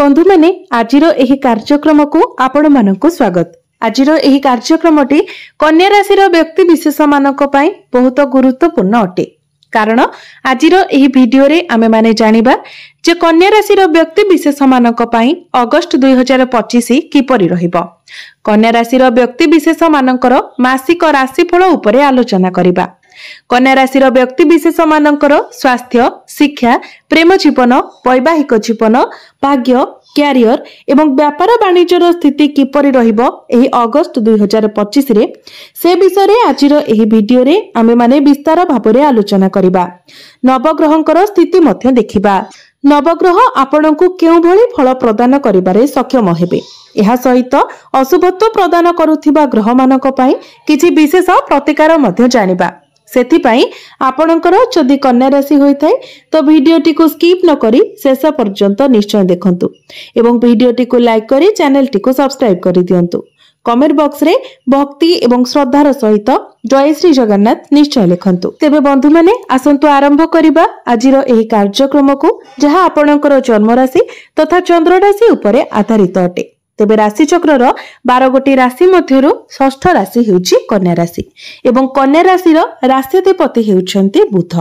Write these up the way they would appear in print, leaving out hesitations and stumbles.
बंधु मैंने आजिर एही कार्यक्रम को आपण मानक स्वागत। आजिर एही कार्यक्रमटी कन्या राशि व्यक्ति विशेष मानक पई बहुत गुरुत्वपूर्ण अटे। कारण आजिर एही वीडियो रे आमे माने जानिबा जे कन्या राशि व्यक्ति विशेष मानक पई अगस्त 2025 किपरि रहिबो। कन्या राशि व्यक्ति विशेष मानकर मासिक राशिफल उपरे आलोचना करिबा। कन्या राशि व्यक्ति विशेष मानकर स्वास्थ्य, शिक्षा, प्रेम जीवन, वैवाहिक जीवन, भाग्य, क्यारियर एवं व्यापार वाणिज्यर स्थिति किपरि रहिबो एही अगस्त 2025 रे से विषय रे आजिर एही वीडियो रे आमे माने विस्तार भाबरे आलोचना करिबा। नवग्रहंकर स्थिति मध्य देखिबा। नवग्रह आपणको केउ भली फल प्रदान करिबारे सक्षम हेबे। एहा सहित अशुभत्व प्रदान करुथिबा ग्रह मानक पई किछि विशेष प्रतिकार मध्य जानिबा। सेथिपाई आपणकर जदि कन्या राशि होइथाय तो वीडियोटी को स्किप न करी शेष पर्यंत निश्चय देखंतु एवं वीडियोटी को लाइक करी चैनलटी को सब्सक्राइब करि दियंतु। कमेंट बॉक्स रे भक्ति एवं श्रद्धार सहित जय श्री जगन्नाथ निश्चय लिखंतु। तेबे बंधु माने आसंतु आरंभ करिबा आजिर एही कार्यक्रम को जहा आपणकर जन्म राशि तथा चंद्र राशि उपरे आधारित अटे। तेबे राशि चक्रर 12 गोटी राशि मध्यरु षष्ठ राशि हेउची कन्या राशि एवं कन्या राशिर राशिधिपति हेउछंती बुध।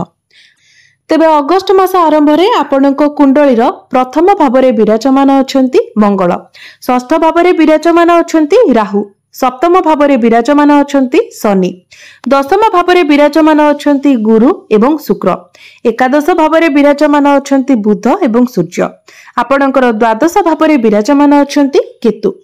तेबे अगस्त मास आरंभ रे आपणको कुंडलीर प्रथम भावरे विराजमान अछंती मंगल, षष्ठ भावरे विराजमान अछंती राहु, सप्तम भावरे विराजमान अछंती शनि, दशम भावरे विराजमान अछंती गुरु एवं शुक्र, एकादश भावरे विराजमान अछंती बुध एवं सूर्य, आपणकर द्वादश भावरे विराजमान अछंती केतु।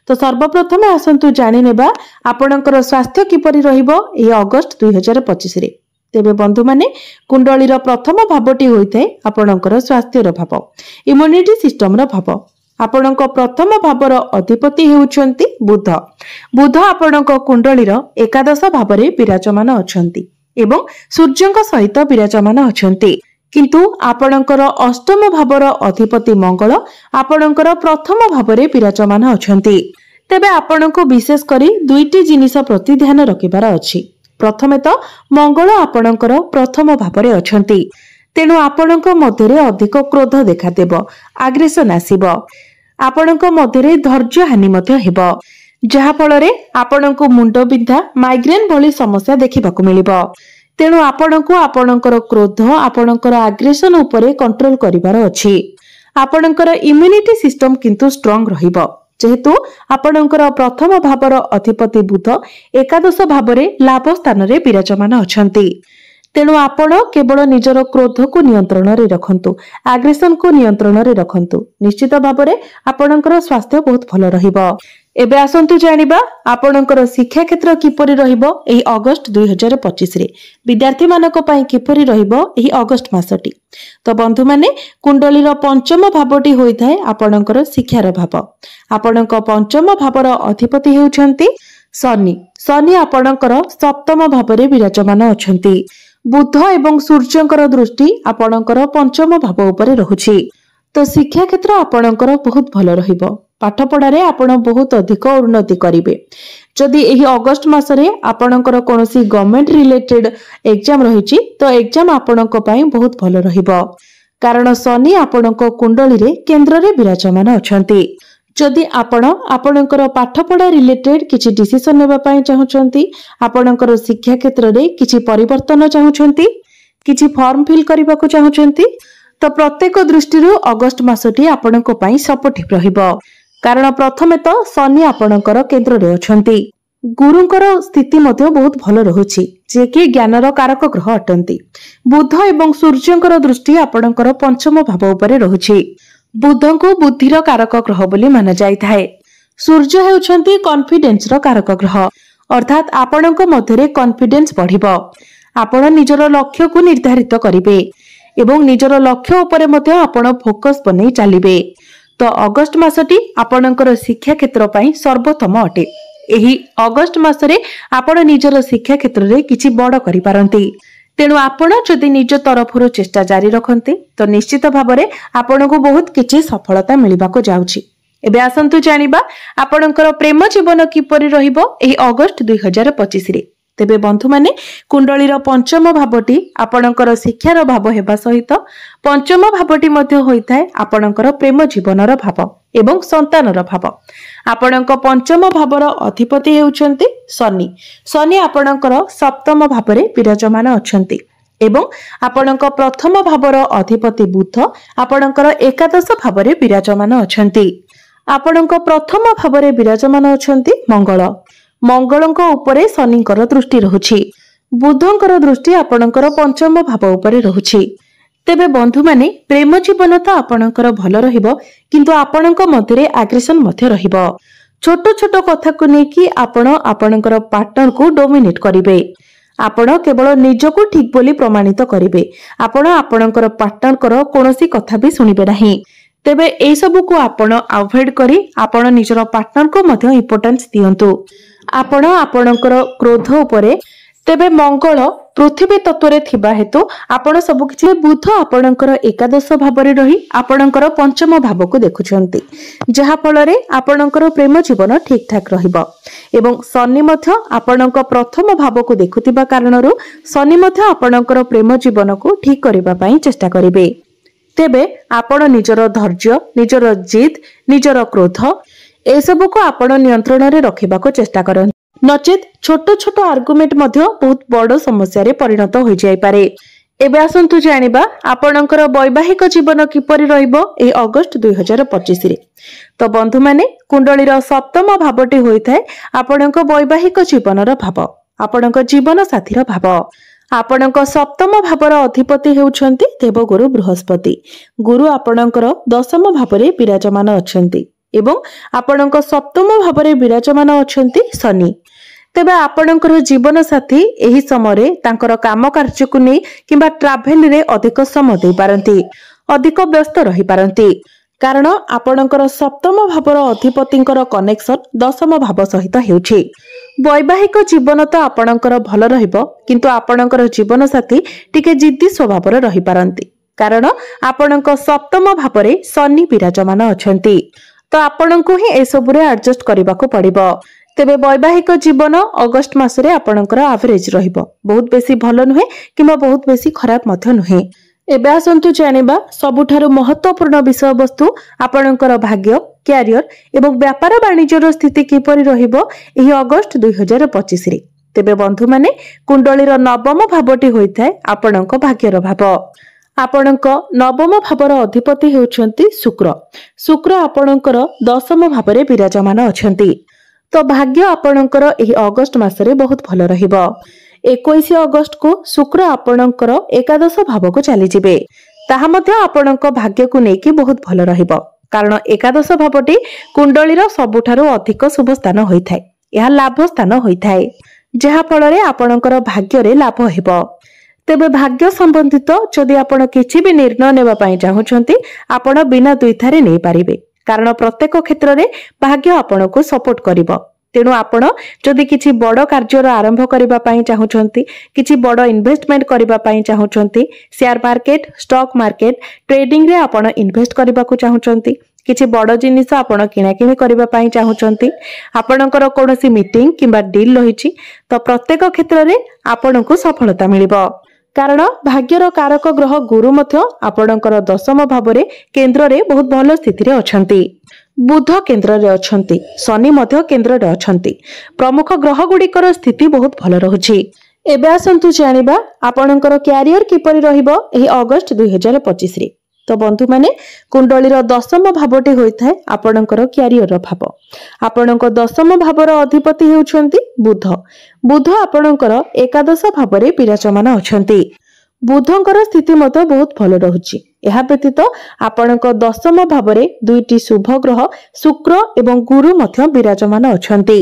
तो सर्वप्रथम आसंतु जानि नेबा आपणकर स्वास्थ्य किपरि रहिबो ए अगस्त 2025 रे। तेबे बंधु माने कुंडलीर प्रथम भावटी होइथे आपणकर स्वास्थ्यर भाव, इम्युनिटी सिस्टम रो भाव। आपणक प्रथम भावर अधिपति हेउछंती बुध। बुध आपणक कुंडलीर एकादश भावरे विराजमान अछंती एवं सूर्यंक सहित विराजमान अछंती। किंतु आपणकर अष्टम भावर अधिपति मंगल आपणकर प्रथम भावरे विराजमान अछंती। तेबे आपणको विशेष करी दुईटी जिनिस प्रति ध्यान रखिबार अछि। प्रथमे तो मंगल आपणकर प्रथम भावरे अछंती, तेणु आपणक मध्यरे अधिक क्रोध देखा देबो, आग्रेशन आसीबो, आपणक मध्यरे धैर्य हानि मध्य हेबो, जहा फलरे आपणको मुंड बिंधा, माइग्रेन भली समस्या देखिबाकू मिलिबो। तेणु आपणको आपणकर क्रोध, आपणकर आग्रेशन उपरे कंट्रोल करिवार अछि। आपणकर इम्युनिटी सिस्टम किंतु स्ट्रांग रहिबो, जेहेतु आपणकर प्रथम भावर अधिपति बुध एकादश भावरे लाभ स्थान रे विराजमान अछंती। तेणु आपण केवल निजर क्रोध को नियंत्रण रे रखंतु, आग्रेशन को नियंत्रण रे रखंतु, निश्चित भावरे आपणकर स्वास्थ्य बहुत भल रहिबो। एबे आसंतु जानिबा आपणकर शिक्षा क्षेत्र किपरि रहिबो एही अगस्त 2025 रे। विद्यार्थी मानक पई किपरि रहिबो एही अगस्त मासटी। तो बंधु माने कुंडलीर पंचम भावटी होइथाय आपणकर शिक्षार भाव। आपणक पंचम भावर अधिपति हेउछंती शनि। शनि आपणकर सप्तम भावरे विराजमान अछंती। बुध एवं सूर्यंकर दृष्टि आपणकर पंचम भाव उपरे रहुछि। तो शिक्षा क्षेत्र आपणकर बहुत भल रहिबो। पाठ पढ़ारे आपण बहुत अधिक उन्नति करिवे। जदि एही अगस्त मासरे आपणकर कोनोसी गवर्नमेंट रिलेटेड एग्जाम रहिछि तो एग्जाम आपणक पई बहुत भल रहिबो। कारण शनि आपणक कुंडली रे केंद्र रे विराजमान अछंती। जदि आपणकर पाठ पढ़ा रिलेटेड किछि डिसिजन नेबा पई चाहुचंती, आपणकर शिक्षा क्षेत्र रे किछि परिवर्तन चाहुचंती, किछि फॉर्म फिल करबाकू चाहुचंती, तो प्रत्येक दृष्टि अगस्त मासटी आपणक पई सपोर्टिव रहिबो। कारण प्रथमे तो शनि आपणकर केंद्र रे अछंती। गुरुंकर स्थिति मध्य बहुत भल रहुछि, जे कि ज्ञानर कारक ग्रह अटंती। बुध एवं सूर्यंकर दृष्टि आपणकर पंचम भाव उपरे रहुछि। बुध को बुद्धिर कारक ग्रह बोली माना जाइथाय। सूर्य हेउछंती कॉन्फिडेंस रो कारक ग्रह, अर्थात आपणक मध्यरे कॉन्फिडेंस बढ़िबो। आपण निजर लक्ष्य को निर्धारित करिवे एवं निजर लक्ष्य उपरे मध्य आपण फोकस बनै चलिबे। तो अगस्त मासटी आपणकर शिक्षा क्षेत्र पई सर्वोत्तम अटे। एही अगस्त मासरे आपण निजर शिक्षा क्षेत्र रे किछि बड़ करि पारंती। तेणु आपण जदि निज तरफरु चेष्टा जारी रखन्ते तो निश्चित भावरे आपणको बहुत किछि सफलता मिलिबाको जाउछि। एबे आसंतु जानिबा आपणकर प्रेम जीवन किपरि रहिबो एही अगस्त 2025 रे। तेबे बंधु माने कुंडलीर पंचम भावटी आपणकर शिक्षार भाव हेबा सहित पंचम भावटी मध्य होइथाय आपणकर प्रेम जीवनर भाव एवं संतानर भाव। आपणक पंचम भावर अधिपति हेउचंती शनि। शनि आपणकर सप्तम भावरे विराजमान अछंती एवं आपणक प्रथम भावर अधिपति बुध आपणकर एकादश भावरे विराजमान अछंती। आपणक प्रथम भावरे विराजमान अछंती मंगल। मंगलंक उपरे शनिंकर दृष्टि रहुछि। बुधंकर दृष्टि आपणकर पंचम भाव उपरे रहुछि। तेबे बंधु माने प्रेम जीवन तो आपणकर भल रहिबो किंतु आपणक मध्यरे एग्रेशन मध्य रहिबो। छोट छोट कथा को नेकी आपण आपणकर पार्टनर को डोमिनेट करिवे। आपण केवल निजको ठीक बोली प्रमाणित करिवे। आपण आपणकर पार्टनर कर कोनोसी कथा भी सुनिबे नाही। तेबे एई सब को आपण अवॉइड करी आपण निजर पार्टनर को मध्य इंपोर्टेंस दियंतु। आपण आपणकर क्रोध उपरे तेबे मंगल पृथ्वी तत्व थिबा हेतु आपण सब किछि बुध आपणकर एकादश भावरे रही आपणकर पंचम भाव को देखुछंती जहा फल रे आपणकर प्रेम जीवन ठीक ठाक रहिबो एवं शनि मध्य आपणक प्रथम भाव को देखुतिबा कारणरू शनि मध्य आपणकर प्रेम जीवन को ठीक करिबा पई चेष्टा करिवे। तेबे आपण निजर धैर्य निजर जिद निजर क्रोध ए सब को आपण नियंत्रण रे रखिबा को चेष्टा करन नचेत छोट छोट आर्गुमेंट मध्य बहुत बड़ समस्या रे परिणत हो जाय पारे। एबे आसंतु जानिबा आपणकर वैवाहिक जीवन किपरि रहइबो ए अगस्त 2025 रे। तो बंधु माने कुंडलीर सप्तम भावटी होइथाय आपणक वैवाहिक जीवनर भाव आपणक जीवन साथीर भाव। आपणक सप्तम भावर अधिपति हेउछंती देवगुरु बृहस्पति। गुरु आपणकर दशम भावरे विराजमान अछंती एवं आपणक सप्तम भावरे विराजमान अछंती शनि। तेबे आपणकर जीवन साथी एही समय तांकर काम कार्य को नै किबा ट्रैवल रे अधिक समय दे पारंती अधिक व्यस्त रही पारंती कारण आपणकर सप्तम भावर अधिपतिंकर कनेक्शन दशम भाव सहित हेउछि। वैवाहिक जीवन तो आपणकर भल रहिबो किंतु आपणकर जीवन साथी टिके जिद्दी स्वभावर रही पारंती कारण आपणक सप्तम भावरे शनि विराजमान अछंती। तो आपणको ही ए सबुरे एडजस्ट करबा को पड़िबो। तेबे वैवाहिक जीवन अगस्त मासरे आपणकर एवरेज रहिबो बहुत बेसी भलो नुहे किबा बहुत बेसी खराब मध्य नुहे। एबे आसंतु जानिबा सबुठारु महत्वपूर्ण विषय वस्तु आपणकर भाग्य कैरियर एवं व्यापार वाणिज्यर स्थिति किपरि रहिबो एही अगस्त 2025 रे। तेबे बंधु माने कुंडलीर नवम भावटी होइथाय आपणक भाग्यर भाव। आपणक नवम भावर अधिपति हेउछंती शुक्र। शुक्र आपणकर दशम भावरे विराजमान अछंती। तो भाग्य आपणकर एही अगस्त मासरे बहुत भल रहिबो। 21 अगस्त को शुक्र आपणकर एकादश भाव को चली जिबे ताहा मध्ये आपणक भाग्य को नेकी बहुत भल रहिबो कारण एकादश भावटी कुंडलीर सबुठारु अधिक शुभ स्थान होइथाय। यह लाभ स्थान होइथाय जहा फल रे आपणकर भाग्य रे लाभ हेबो। तेबे भाग्य संबंधित जदि आपण किछि भी निर्णय नेबा पई चाहुछंती आपण बिना दुईथारे नै पारिबे कारण प्रत्येक क्षेत्र रे भाग्य आपण को सपोर्ट करिवो। तेणु आपण जदि किछि बड़ कार्यर आरंभ करबा पई चाहुछंती किछि बड़ इन्वेस्टमेंट करबा पई चाहुछंती share market stock market trading रे आपण इन्वेस्ट करबा को चाहुछंती किछि बड़ जिनिस आपण किणाकिणी करबा पई चाहुछंती आपणकर कोनोसी मीटिंग किबा डील रहिछि तो प्रत्येक क्षेत्र रे आपण को सफलता मिलिबो कारण भाग्यर कारक ग्रह गुरु मध्य आपणकर दशम भावरे केंद्र रे बहुत भल स्थिति रे अछंती। बुध केंद्र रे अछंती शनि मध्य केंद्र रे अछंती प्रमुख ग्रह गुड़िकर स्थिति बहुत भल रहुछि। एबे आसंतु जानिबा आपणकर कैरियर किपरि रहिबो एही अगस्त 2025 रे। तो बंधु माने कुंडलीर दशम भावटी होइथाय आपणकर कैरियर भाव। आपणक दशम भावर अधिपति हेउछंती बुध। बुध आपणकर एकादश भावरे विराजमान अछंती। बुधंकर स्थिति मत बहुत भल रहुछि। एहा व्यतीत आपणक दशम भावरे दुईटी शुभ ग्रह शुक्र एवं गुरु मध्य विराजमान अछंती।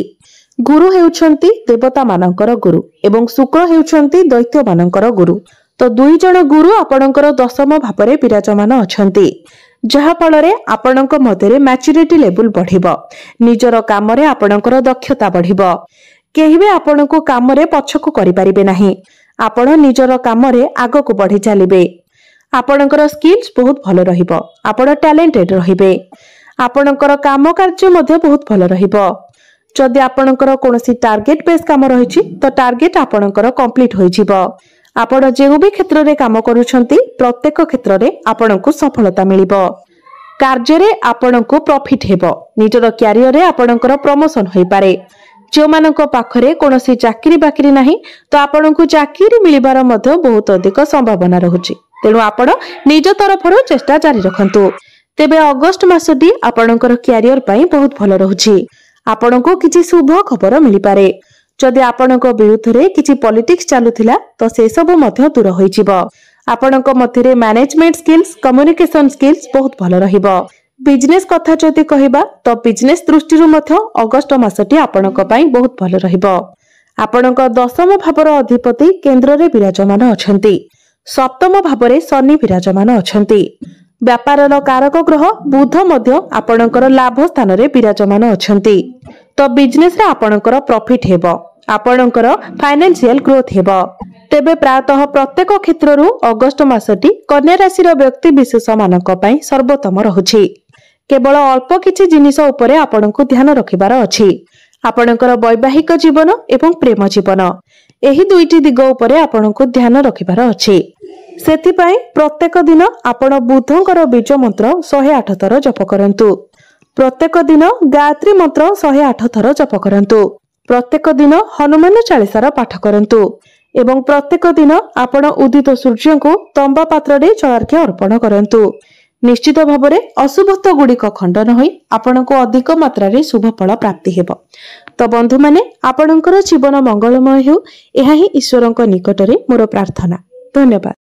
गुरु हेउछंती देवता मानकर गुरु एवं शुक्र हेउछंती दैत्य मानकर गुरु। तो दुई जन गुरु आपणकर दशम भावरे विराजमान अछंती जहा फल रे आपणक मध्यरे मैच्योरिटी लेवल बढ़िबो निजर काम रे आपणकर दक्षता बढ़िबो केहि भी आपणको काम रे पछकु करि परिबे नाही आपण निजर काम रे आगो को बढ़ी चलिबे आपणकर स्किल्स बहुत भल रहिबो आपण टैलेंटेड रहिबे आपणकर काम कार्य मध्ये बहुत भल रहिबो जदि आपणकर कोनोसी टार्गेट बेस काम रही तो टार्गेट आपणकर कंप्लीट होइजिबो। आपण जेउ भी क्षेत्र रे काम करूछंती प्रत्येक क्षेत्र रे आपणको सफलता मिलिबो। कार्य रे आपणको प्रॉफिट हेबो। निजर कैरियर रे आपणकर प्रमोशन होई पारे। जो मानक पाखरे कोनोसी चाकरी बाकरी नाही तो आपणको चाकरी मिलिबार मध्ये बहुत अधिक संभावना रहुची। तेणु आपण निज तरफरु चेष्टा जारी रखंतु। तेबे अगस्त मासटी आपणकर कैरियर पई बहुत भलो रहुची। आपणको किछि शुभ खबर मिलि पारे। जदि आपणको विरुद्ध रे किछि पॉलिटिक्स चालुथिला तो से सब मध्ये दूर होई जिवो। आपणको मध्ये रे मैनेजमेंट स्किल्स कम्युनिकेशन स्किल्स बहुत भलो रहिबो। बिजनेस कथा जदि कहिबा तो बिजनेस दृष्टि मध्ये अगस्त मासटी आपणको पई बहुत भलो रहिबो। आपणको दशम भावर अधिपति केंद्र रे विराजमान अछंती। सप्तम भावरे शनि विराजमान अछंती। व्यापारर कारक ग्रह बुध मध्य आपणकर लाभ स्थान रे विराजमान अछंती। तो बिजनेस रे आपणकर प्रॉफिट हेबो। आपणकर फाइनेंशियल ग्रोथ हेबो। तेबे प्रायतः प्रत्येक क्षेत्ररु अगस्त मासटी कन्या राशि रो व्यक्ति विशेष मानक पई सर्वोत्तम रहुछि। केवल अल्प किछि जिनिस उपरे आपणको ध्यान रखिबार अछि। आपणकर वैवाहिक जीवन एवं प्रेम जीवन एही दुईटी दिग उपरे आपणको ध्यान रखिबार अछि। सेथिपाई प्रत्येक दिन आपण बुधंकर बीज मंत्र 108 थर जप करंतु। प्रत्येक दिन गायत्री मंत्र 108 थर जप करंतु। प्रत्येक दिन हनुमान चालीसार पाठ करंतु एवं प्रत्येक दिन आपण उदित सूर्य को तंबा पात्र रे जलार्घ्य अर्पण करंतु। निश्चित भाବରେ अशुभत्व गुड़िक खंडन होई आपनको अधिक मात्रा रे शुभ फल प्राप्ति हेबो। तो बंधु माने आपणकर जीवन मंगलमय हो एहा ही ईश्वरक निकट रे मोर प्रार्थना। धन्यवाद।